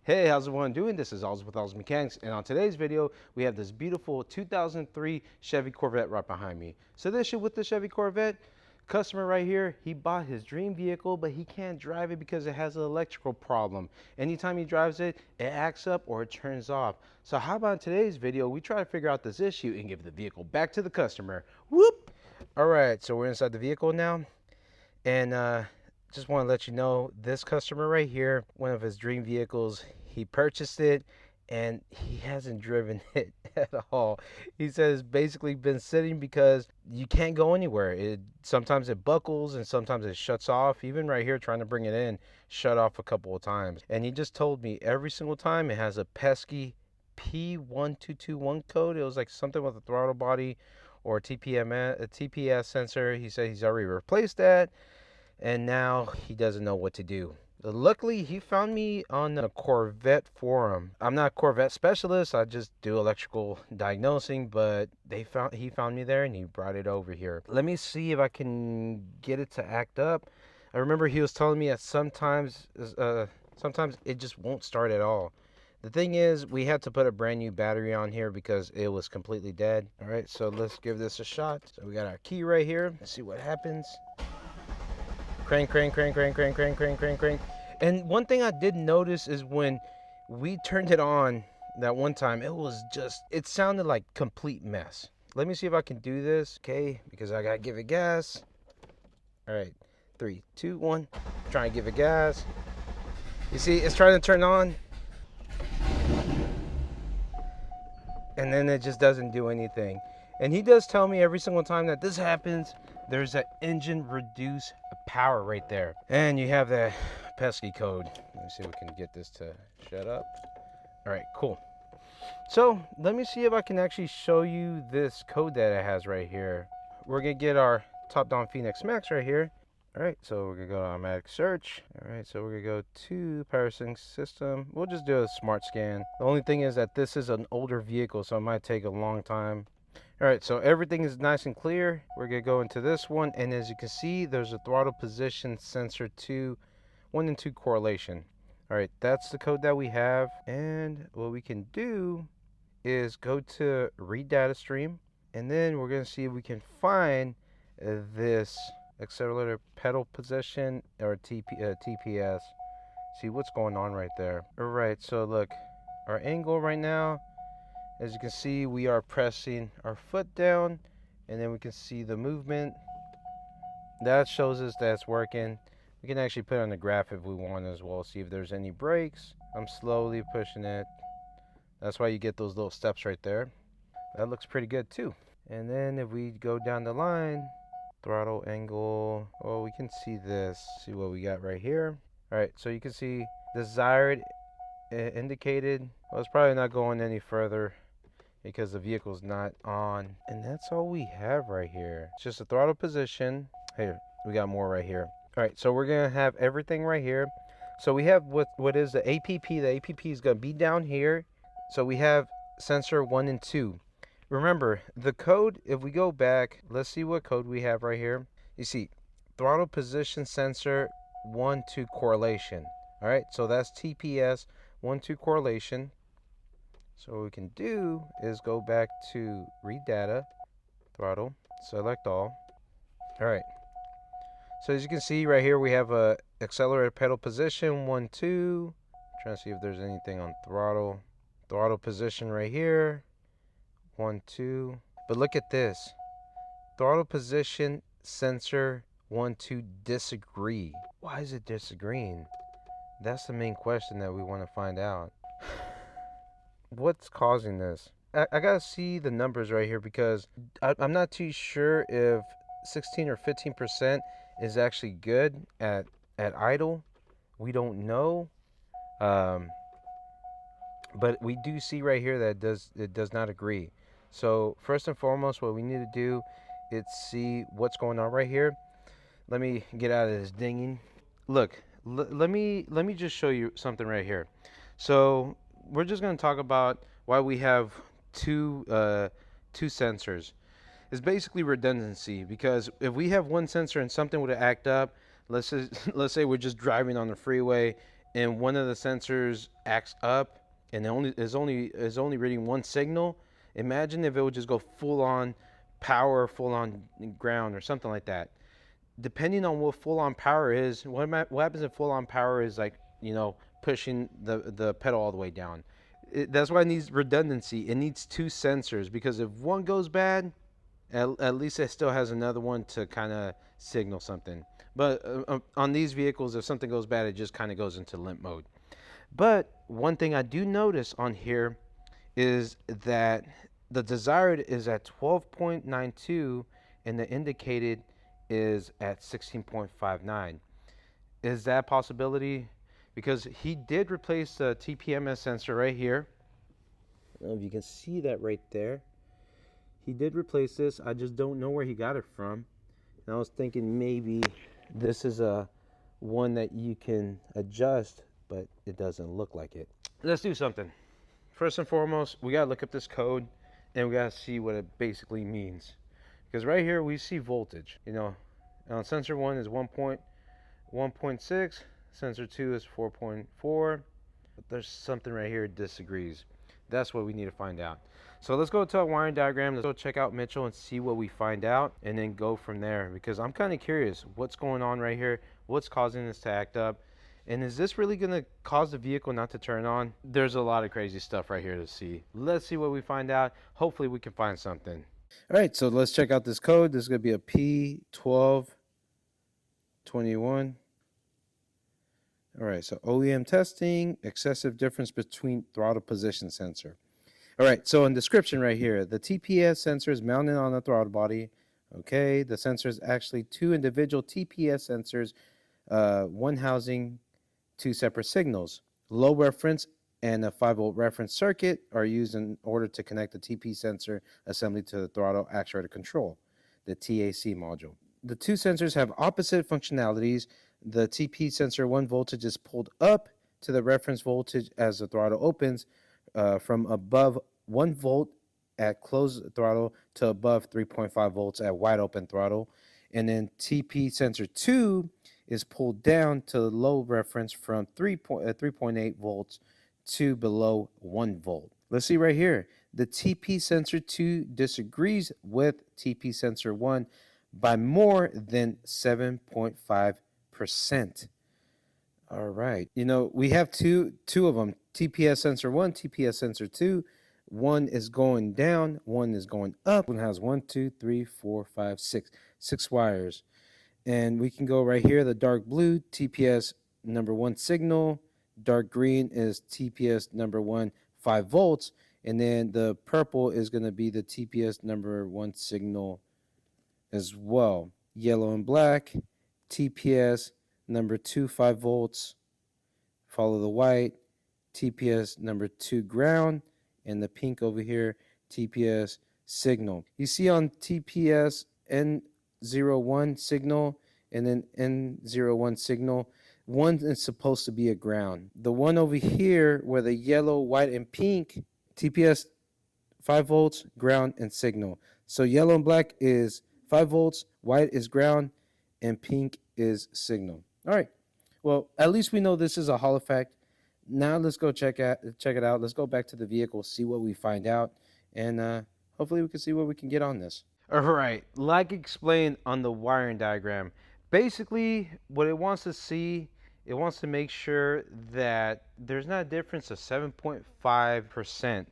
Hey, how's everyone doing? This is Oz with Oz Mechanics, and on today's video, we have this beautiful 2003 Chevy Corvette right behind me. So the issue with the Chevy Corvette, customer right here, he bought his dream vehicle, but he can't drive it because it has an electrical problem. Anytime he drives it, it acts up or it turns off. So how about in today's video, we try to figure out this issue and give the vehicle back to the customer. Whoop! All right, so we're inside the vehicle now, and just want to let you know, this customer right here, one of his dream vehicles, he purchased it and he hasn't driven it at all. He says basically been sitting because you can't go anywhere. Sometimes it buckles and sometimes it shuts off. Even right here trying to bring it in, shut off a couple of times. And he just told me every single time it has a pesky P1221 code. It was like something with a throttle body or a TPS sensor. He said he's already replaced that, and now he doesn't know what to do. Luckily, he found me on a Corvette forum. I'm not a Corvette specialist. I just do electrical diagnosing, but he found me there and he brought it over here. Let me see if I can get it to act up. I remember he was telling me that sometimes it just won't start at all. The thing is, we had to put a brand new battery on here because it was completely dead. All right, so let's give this a shot. So we got our key right here. Let's see what happens. Crank, crank, crank, crank, crank, crank, crank, crank, crank. And one thing I did notice is when we turned it on that one time, it sounded like complete mess. Let me see if I can do this, okay? Because I gotta give it gas. All right, 3, 2, 1. Trying to give it gas. You see, it's trying to turn on, and then it just doesn't do anything. And he does tell me every single time that this happens, there's that engine reduce power right there. And you have that pesky code. Let me see if we can get this to shut up. All right, cool. So let me see if I can actually show you this code that it has right here. We're gonna get our top-down Phoenix Max right here. All right, so we're gonna go to automatic search. All right, so we're gonna go to power sync system. We'll just do a smart scan. The only thing is that this is an older vehicle, so it might take a long time. All right, so everything is nice and clear. We're gonna go into this one, and as you can see, there's a throttle position sensor 1 and 2 correlation. All right, that's the code that we have, and what we can do is go to read data stream, and then we're gonna see if we can find this accelerator pedal position or TPS. See what's going on right there. All right, so look, our angle right now, as you can see, we are pressing our foot down, and then we can see the movement. That shows us that it's working. We can actually put on the graph if we want as well, see if there's any brakes. I'm slowly pushing it. That's why you get those little steps right there. That looks pretty good too. And then if we go down the line, throttle angle, oh, we can see this. See what we got right here. All right, so you can see desired indicated. Well, it's probably not going any further because the vehicle's not on. And that's all we have right here. It's just a throttle position. Here, we got more right here. All right, so we're gonna have everything right here. So we have what is the APP. The APP is gonna be down here. So we have sensor 1 and 2. Remember, the code, if we go back, let's see what code we have right here. You see, throttle position sensor 1-2 correlation. All right, so that's TPS 1-2 correlation. So what we can do is go back to read data, throttle, select all. All right, so as you can see right here, we have a accelerator pedal position 1-2. Trying to see if there's anything on throttle position right here, 1-2. But look at this, throttle position sensor 1-2 disagree. Why is it disagreeing? That's the main question that we want to find out. What's causing this? I gotta see the numbers right here, because I'm not too sure if 16 or 15% is actually good at idle. We don't know. But we do see right here that it does not agree. So first and foremost, what we need to do is see what's going on right here. Let me get out of this dinging. Look, let me just show you something right here. So we're just going to talk about why we have two sensors. It's basically redundancy, because if we have one sensor and something would act up, let's say we're just driving on the freeway and one of the sensors acts up and is only reading one signal, imagine if it would just go full on power, full on ground, or something like that. Depending on what full on power is, what happens if full on power is like, pushing the pedal all the way down. That's why it needs redundancy. It needs two sensors, because if one goes bad, at least it still has another one to kind of signal something. But on these vehicles, if something goes bad, it just kind of goes into limp mode. But one thing I do notice on here is that the desired is at 12.92 and the indicated is at 16.59. Is that a possibility? Because he did replace the TPMS sensor right here. I don't know if you can see that right there. He did replace this. I just don't know where he got it from. And I was thinking maybe this is a one that you can adjust, but it doesn't look like it. Let's do something. First and foremost, we gotta look up this code and we gotta see what it basically means. Because right here we see voltage. On sensor 1 is 1.6, sensor 2 is 4.4. But there's something right here that disagrees. That's what we need to find out. So let's go to a wiring diagram. Let's go check out Mitchell and see what we find out, and then go from there, because I'm kind of curious what's going on right here, what's causing this to act up, and is this really going to cause the vehicle not to turn on? There's a lot of crazy stuff right here to see. Let's see what we find out. Hopefully we can find something. All right, so let's check out this code. This is going to be a P1221. All right, so OEM testing, excessive difference between throttle position sensor. All right, so in description right here, the TPS sensor is mounted on the throttle body. Okay, the sensor is actually two individual TPS sensors, one housing two separate signals. Low reference and a 5-volt reference circuit are used in order to connect the TP sensor assembly to the throttle actuator control, the TAC module. The two sensors have opposite functionalities. The TP sensor 1 voltage is pulled up to the reference voltage as the throttle opens, from above 1 volt at closed throttle to above 3.5 volts at wide open throttle. And then TP sensor 2 is pulled down to the low reference from 3.8 volts to below 1 volt. Let's see right here. The TP sensor 2 disagrees with TP sensor 1 by more than 7.5%. All right. We have two of them, TPS sensor 1, TPS sensor 2. One is going down, one is going up. One has 1, 2, 3, 4, 5, 6 wires. And we can go right here, the dark blue, TPS number 1 signal. Dark green is TPS number 1, 5 volts. And then the purple is going to be the TPS number 1 signal as well. Yellow and black, TPS number 2, 5 volts. Follow the white, TPS number 2 ground. And the pink over here, TPS signal. You see on TPS N01 signal and then N01 signal, one is supposed to be a ground. The one over here where the yellow, white, and pink, TPS 5 volts, ground, and signal. So yellow and black is 5 volts, white is ground, and pink is signal. All right. Well, at least we know this is a Hall effect. Now let's go check it out. Let's go back to the vehicle, see what we find out, and hopefully we can see what we can get on this. All right, like explained on the wiring diagram, basically what it wants to see, it wants to make sure that there's not a difference of 7.5%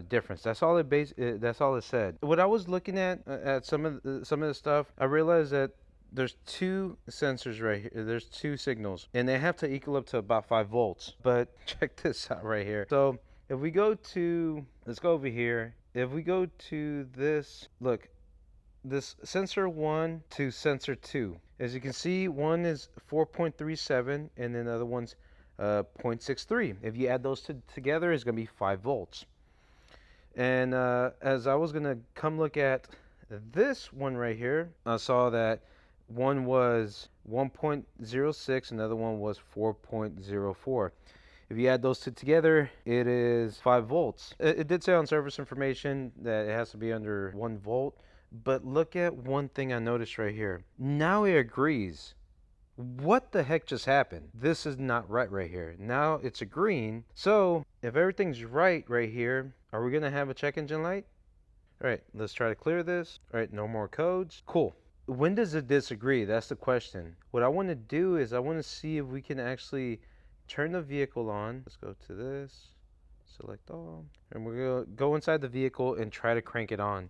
difference. That's all it said. What I was looking at some of the stuff, I realized that there's two sensors right here. There's two signals, and they have to equal up to about 5 volts. But check this out right here. So if we go to, let's go over here. If we go to this, look, this sensor 1 to sensor 2. As you can see, one is 4.37 and then the other one's 0.63. If you add those two together, it's going to be 5 volts. And as I was going to come look at this one right here, I saw that one was 1.06, another one was 4.04. If you add those two together, it is 5 volts. It did say on service information that it has to be under 1 volt, but look at one thing I noticed right here. Now it agrees. What the heck just happened? This is not right here. Now it's a green. So if everything's right here, are we gonna have a check engine light? All right, let's try to clear this. All right, no more codes. Cool. When does it disagree? That's the question. What I want to do is I want to see if we can actually turn the vehicle on. Let's go to this, select all, and we're gonna go inside the vehicle and try to crank it on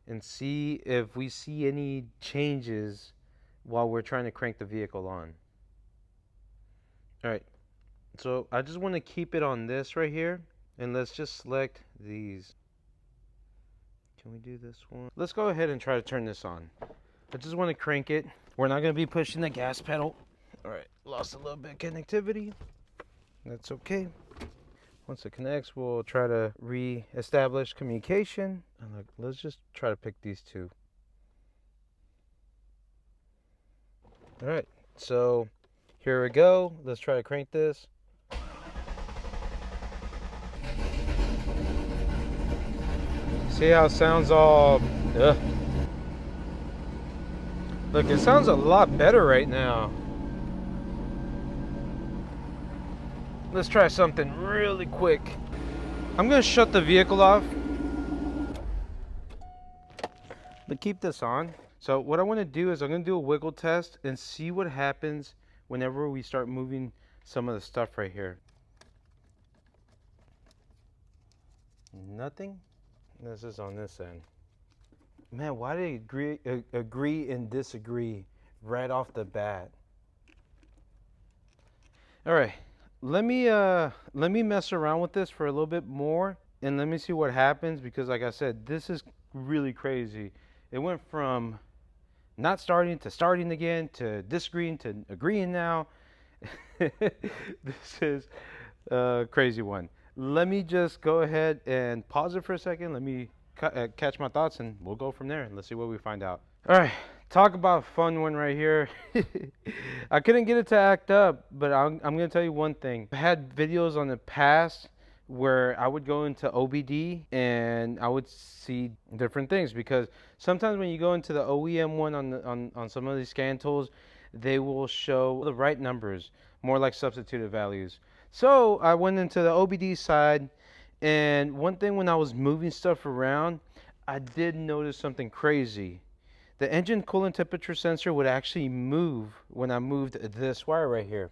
and see if we see any changes while we're trying to crank the vehicle on. All right, so I just want to keep it on this right here, and let's just select these. Can we do this one? Let's go ahead and try to turn this on. I just want to crank it. We're not going to be pushing the gas pedal. All right, lost a little bit of connectivity. That's okay. Once it connects, we'll try to re-establish communication. And look, let's just try to pick these two. All right, so here we go. Let's try to crank this. See how it sounds all... Ugh. Look, it sounds a lot better right now. Let's try something really quick. I'm gonna shut the vehicle off, but keep this on. So what I want to do is I'm gonna do a wiggle test and see what happens whenever we start moving some of the stuff right here. Nothing. This is on this end. Man, why did they agree and disagree right off the bat? All right, let me mess around with this for a little bit more and let me see what happens, because like I said, this is really crazy. It went from not starting to starting again to disagreeing to agreeing now. This is a crazy one. Let me just go ahead and pause it for a second. Let me catch my thoughts and we'll go from there and let's see what we find out. All right, talk about a fun one right here. I couldn't get it to act up, but I'm gonna tell you one thing. I had videos on the past where I would go into OBD and I would see different things, because sometimes when you go into the OEM one on some of these scan tools, they will show the right numbers, more like substituted values. So I went into the OBD side, and one thing, when I was moving stuff around, I did notice something crazy. The engine coolant temperature sensor would actually move when I moved this wire right here.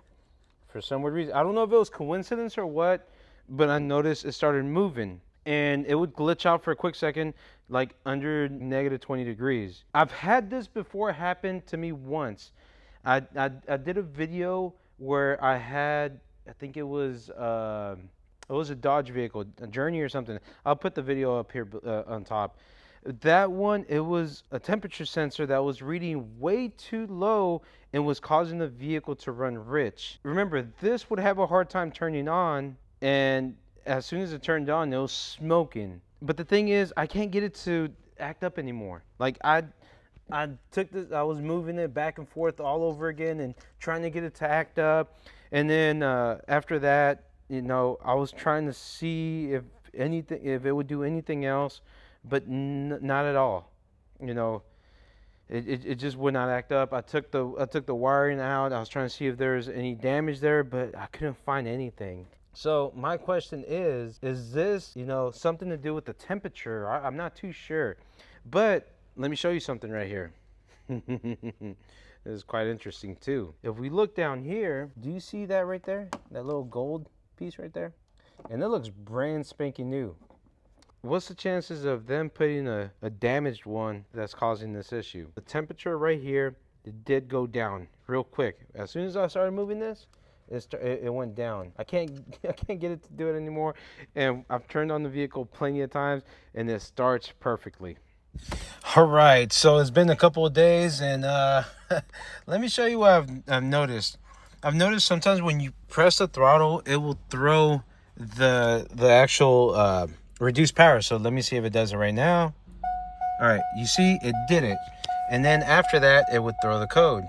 For some weird reason, I don't know if it was coincidence or what, but I noticed it started moving. And it would glitch out for a quick second, like under negative 20 degrees. I've had this before happen to me once. I did a video where I had, I think it was a Dodge vehicle, a Journey or something. I'll put the video up here on top. That one, it was a temperature sensor that was reading way too low and was causing the vehicle to run rich. Remember, this would have a hard time turning on, and as soon as it turned on, it was smoking. But the thing is, I can't get it to act up anymore. Like I took this, I was moving it back and forth all over again and trying to get it to act up. And then after that, you know, I was trying to see if it would do anything else, but not at all. You know, it just would not act up. I took the wiring out. I was trying to see if there was any damage there, but I couldn't find anything. So my question is this, you know, something to do with the temperature? I'm not too sure, but let me show you something right here. This is quite interesting too. If we look down here, do you see that right there? That little gold piece right there? And it looks brand spanking new. What's the chances of them putting a damaged one that's causing this issue? The temperature right here, it did go down real quick. As soon as I started moving this, it went down. I can't get it to do it anymore. And I've turned on the vehicle plenty of times and it starts perfectly. All right, so it's been a couple of days, and let me show you what I've noticed. I've noticed sometimes when you press the throttle, it will throw the actual reduced power. So let me see if it does it right now. All right, you see it did it, and then after that it would throw the code,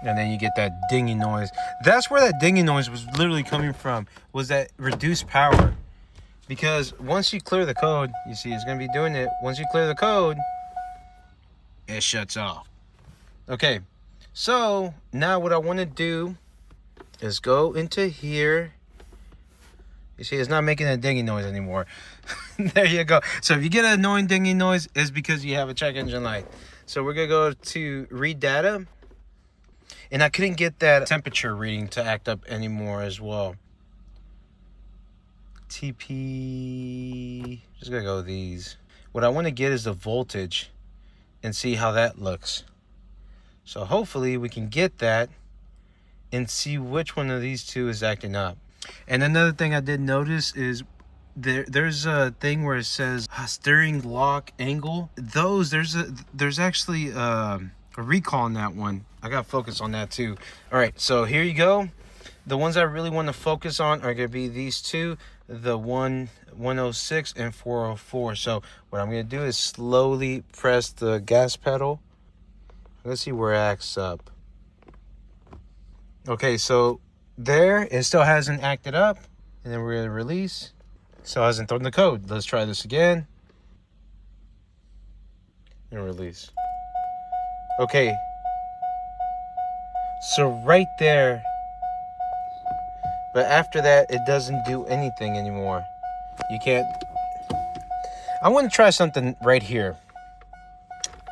and then you get that dinging noise. That's where that dinging noise was literally coming from, was that reduced power. Because once you clear the code, you see it's going to be doing it. Once you clear the code, it shuts off. Okay, So now what I want to do is go into here. You see, it's not making a dinging noise anymore. There you go. So if you get an annoying dinging noise, it's because you have a check engine light. So we're gonna go to read data, and I couldn't get that temperature reading to act up anymore as well. TP, just gonna go with these. What I want to get is the voltage and see how that looks. So hopefully we can get that and see which one of these two is acting up. And another thing I did notice is there's a thing where it says steering lock angle. There's actually a recall on that one. I got to focus on that too. All right, so here you go. The ones I really want to focus on are going to be these two, the 106 and 404. So what I'm going to do is slowly press the gas pedal. Let's see where it acts up. Okay, so there, it still hasn't acted up. And then we're going to release. Still hasn't thrown the code. Let's try this again. And release. Okay. So right there. But after that, it doesn't do anything anymore. You can't. I want to try something right here.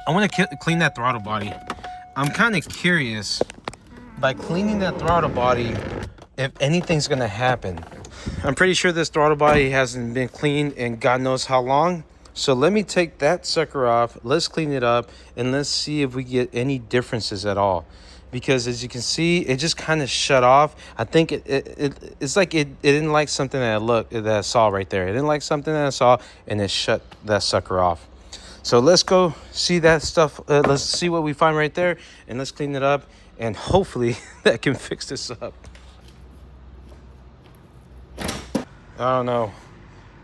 I want to clean that throttle body. I'm kind of curious, by cleaning that throttle body, if anything's going to happen. I'm pretty sure this throttle body hasn't been cleaned in God knows how long. So let me take that sucker off. Let's clean it up, and let's see if we get any differences at all. Because as you can see, it just kind of shut off. I think it's like it didn't like something that I saw right there. It didn't like something that I saw, and it shut that sucker off. So let's go see that stuff. Let's see what we find right there, and let's clean it up, and hopefully that can fix this up. I don't know.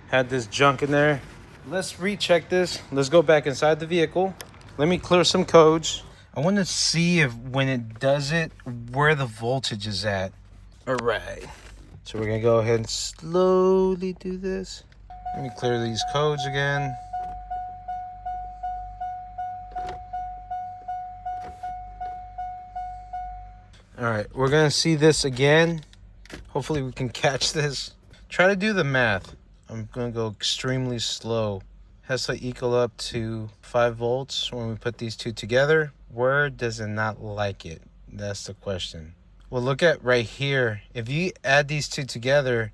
Had this junk in there. Let's recheck this. Let's go back inside the vehicle. Let me clear some codes. I want to see if when it does it, where the voltage is at. All right. So we're going to go ahead and slowly do this. Let me clear these codes again. All right. We're going to see this again. Hopefully we can catch this. Try to do the math. I'm going to go extremely slow. Has to equal up to 5 volts when we put these two together. Where does it not like it? That's the question. Well, look at right here. If you add these two together,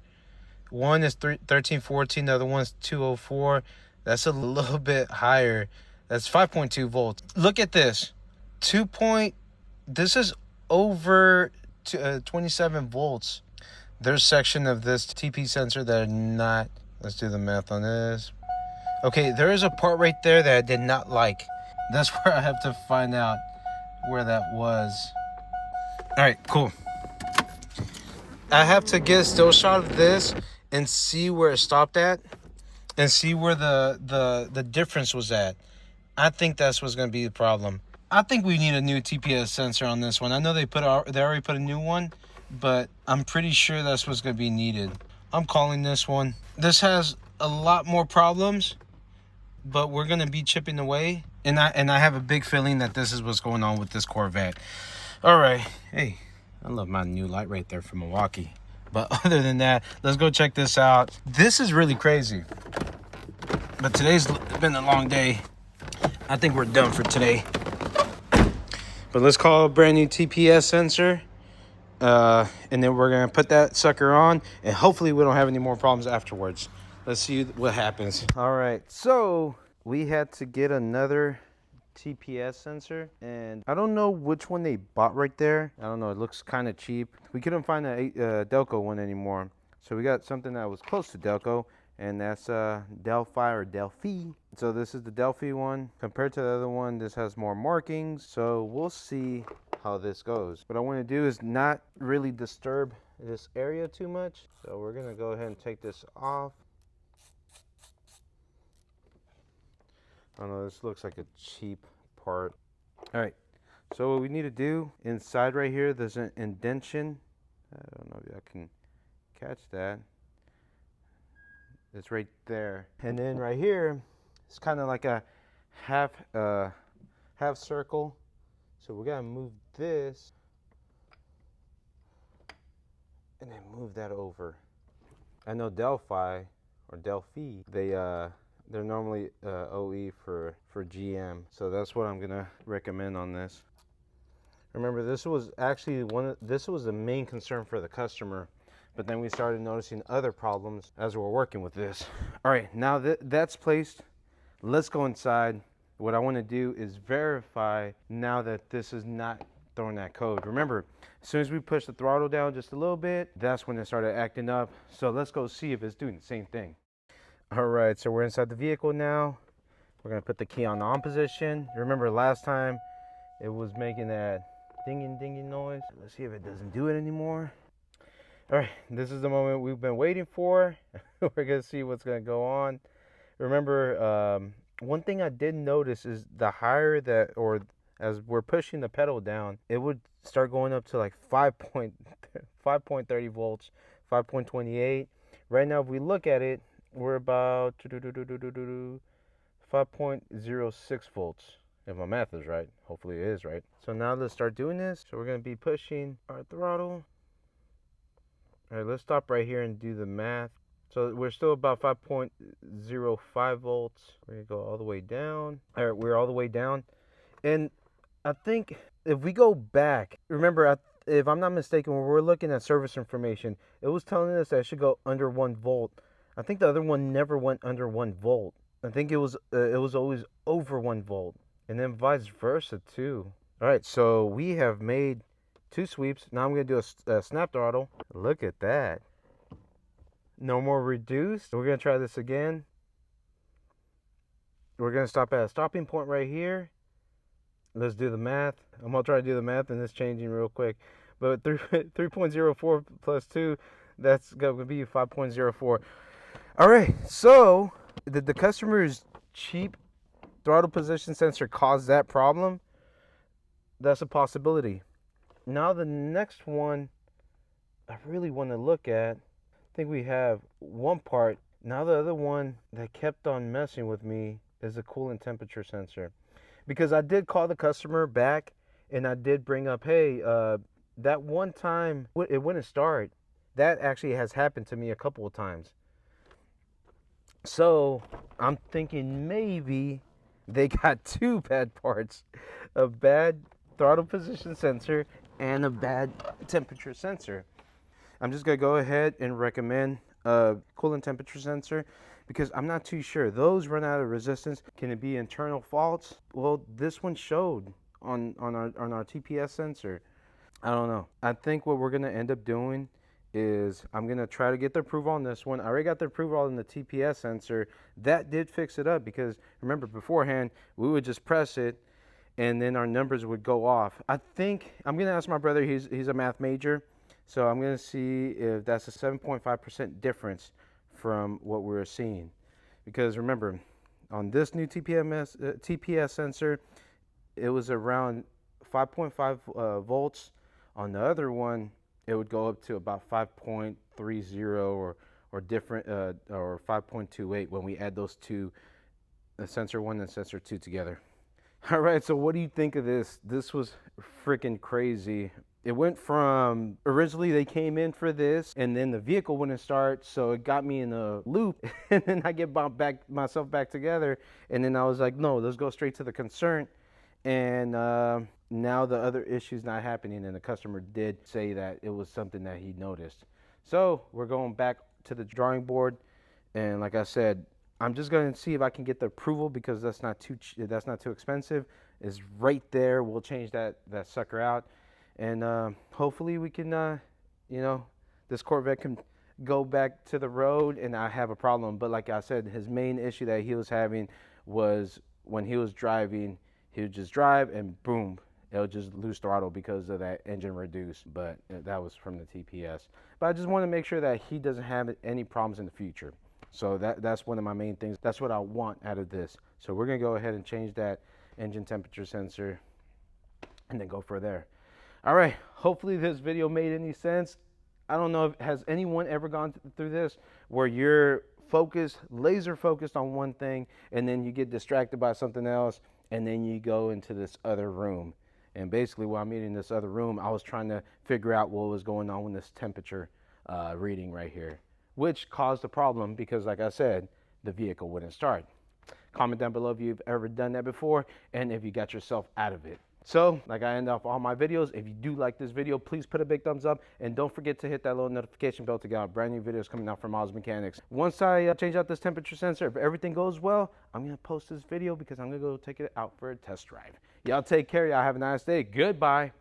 one is 1314, the other one's 204. That's a little bit higher. That's 5.2 volts. Look at this. This is over 27 volts. There's section of this TP sensor that are not. Let's do the math on this. Okay, there is a part right there that I did not like. That's where I have to find out where that was. All right, cool. I have to get a still shot of this and see where it stopped at and see where the difference was at. I think that's what's going to be the problem. I think we need a new TPS sensor on this one. I know they already put a new one, but I'm pretty sure that's what's going to be needed. I'm calling this one. This has a lot more problems, but we're going to be chipping away. And I have a big feeling that this is what's going on with this Corvette. All right. Hey, I love my new light right there from Milwaukee. But other than that, let's go check this out. This is really crazy. But today's been a long day. I think we're done for today. But let's call a brand new TPS sensor. And then we're going to put that sucker on. And hopefully we don't have any more problems afterwards. Let's see what happens. All right. So we had to get another TPS sensor. And I don't know which one they bought right there. I don't know. It looks kind of cheap. We couldn't find a Delco one anymore. So we got something that was close to Delco. And that's Delphi or Delphi. So this is the Delphi one. Compared to the other one, this has more markings. So we'll see how this goes. What I want to do is not really disturb this area too much. So we're going to go ahead and take this off. I don't know, this looks like a cheap part. All right, so what we need to do, inside right here, there's an indentation. I don't know if I can catch that. It's right there. And then right here, it's kind of like a half circle. So we gotta move this and then move that over. I know Delphi or Delphi, they're normally OE for GM, so that's what I'm gonna recommend on this. Remember, this was actually this was the main concern for the customer, but then we started noticing other problems as we're working with this. All right, now that's placed, let's go inside. What I want to do is verify now that this is not throwing that code. Remember, as soon as we push the throttle down just a little bit, that's when it started acting up. So let's go see if it's doing the same thing. All right, so we're inside the vehicle now. We're gonna put the key on position. Remember last time it was making that dinging noise. Let's see if it doesn't do it anymore. All right, this is the moment we've been waiting for. We're gonna see what's gonna go on. Remember, one thing I did notice is the higher that, or as we're pushing the pedal down, it would start going up to like 5.30 volts, 5.28. Right now, if we look at it, we're about 5.06 volts. If my math is right, hopefully it is right. So now let's start doing this. So we're gonna be pushing our throttle. All right, let's stop right here and do the math. So we're still about 5.05 volts. We're gonna go all the way down. All right, we're all the way down. And I think if we go back, remember, if I'm not mistaken, when we're looking at service information, it was telling us that it should go under 1 volt. I think the other one never went under 1 volt. I think it was always over 1 volt. And then vice versa too. All right, so we have made 2 sweeps. Now I'm gonna do a snap throttle. Look at that. No more reduced. We're gonna try this again. We're gonna stop at a stopping point right here. Let's do the math. I'm gonna try to do the math and it's changing real quick. But 3.04 plus 2, that's gonna be 5.04. All right, so did the customer's cheap throttle position sensor cause that problem? That's a possibility. Now the next one I really want to look at, I think we have one part. Now the other one that kept on messing with me is the coolant temperature sensor. Because I did call the customer back and I did bring up, hey, that one time it wouldn't start. That actually has happened to me a couple of times. So I'm thinking maybe they got 2 bad parts, a bad throttle position sensor and a bad temperature sensor. I'm just gonna go ahead and recommend a coolant temperature sensor because I'm not too sure. Those run out of resistance. Can it be internal faults? Well, this one showed on our TPS sensor. I don't know. I think what we're gonna end up doing is I'm gonna try to get the approval on this one. I already got the approval on the TPS sensor. That did fix it up because remember beforehand we would just press it and then our numbers would go off. I think I'm gonna ask my brother, he's a math major, so I'm gonna see if that's a 7.5% difference from what we're seeing. Because remember, on this new TPS sensor, it was around 5.5 volts. On the other one, it would go up to about 5.30 or different or 5.28 when we add those two, sensor 1 and sensor 2 together. All right, so what do you think of this? This was freaking crazy. It went from, originally they came in for this and then the vehicle wouldn't start, so it got me in a loop and then I get myself back together and then I was like, no, let's go straight to the concern. And now the other issue's not happening and the customer did say that it was something that he noticed. So we're going back to the drawing board and like I said, I'm just going to see if I can get the approval because that's not too expensive. It's right there. We'll change that sucker out, and hopefully we can, you know, this Corvette can go back to the road and not have a problem. But like I said, his main issue that he was having was when he was driving, he would just drive and boom, it would just lose throttle because of that engine reduce. But that was from the TPS. But I just want to make sure that he doesn't have any problems in the future. So that's one of my main things. That's what I want out of this. So we're gonna go ahead and change that engine temperature sensor and then go from there. All right, hopefully this video made any sense. I don't know, has anyone ever gone through this where you're focused, laser focused on one thing and then you get distracted by something else and then you go into this other room And basically while I'm in this other room, I was trying to figure out what was going on with this temperature reading right here, which caused a problem because, like I said, the vehicle wouldn't start. Comment down below if you've ever done that before and if you got yourself out of it. So, like I end off all my videos, if you do like this video, please put a big thumbs up and don't forget to hit that little notification bell to get out brand new videos coming out from Miles Mechanics. Once I change out this temperature sensor, if everything goes well, I'm going to post this video because I'm going to go take it out for a test drive. Y'all take care. Y'all have a nice day. Goodbye.